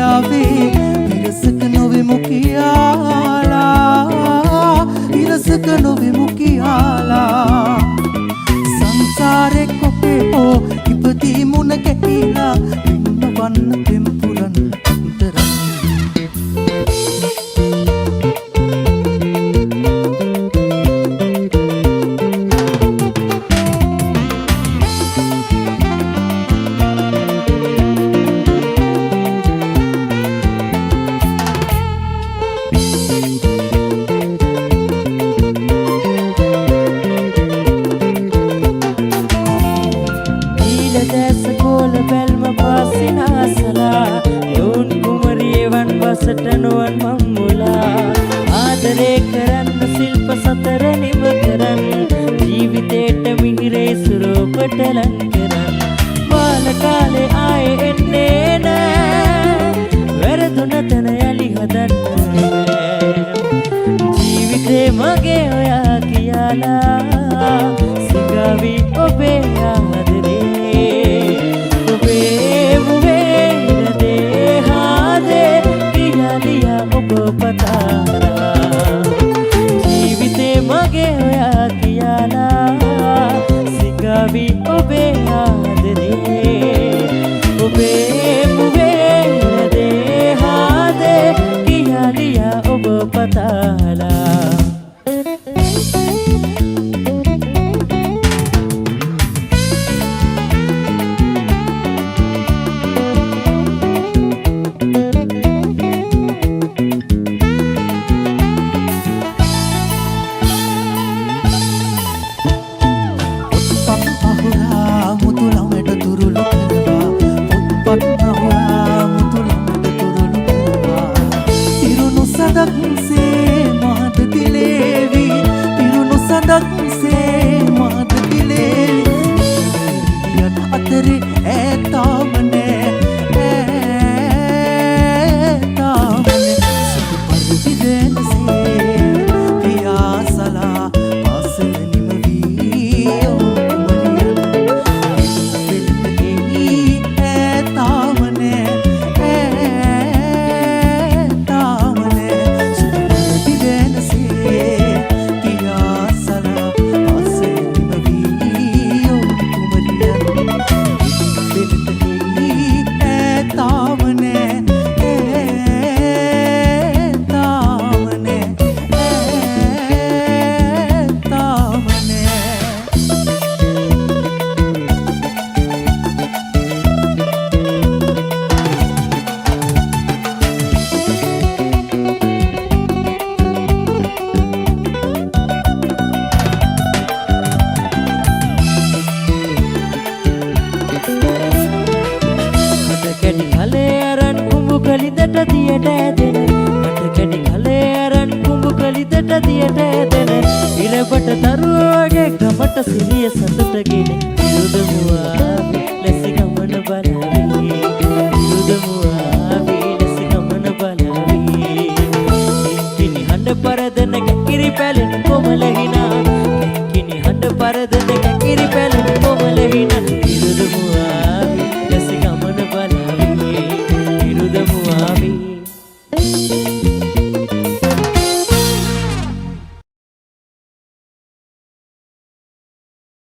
කියාවේ විරසක නොවෙමු කියාලා විරසක නොවෙමු කියාලා සංසාරේ කොපේ හෝ ඉපදී මුණ ගැහිලා පින්නවන්න පෙම්පුරන් අතරන් සටනුවන් මම්මුලා ආදරේ කරන්න සිල්ප සතර නිම කරන්න ජීවිතේට මිහිරේ සුරූපට ලං කරන්න බාල කාලේ ආයේ එන්නේ නෑ වැරදුන තැන යලි හදන්න ජීවිතේ මගේ ඔයා කියලා සිගාවි ඔබේ ආදරේ ඔබේ මුවේ ජීවිතේ මගේ ඔයා කියලා සිගාවි ඔබේ ආදරේ ඔබේ මුවේ දේහාදේ කියාලියා ඔබ පතාලා කලිදට දියට ඇදෙන මට කැඩි කලේ අරන් කුඹු කලිදට දියට ඇදෙන ඉරපට දරුවගේ ගමට සිහිය සතුටගෙන යුදමුවා ලැසි ගමන බලවි යුදමුවා ලැසි ගමන බලවි කිනි හඬ පරදන කිරි පැලෙන කොමල හිනා කිනි හඬ පරදන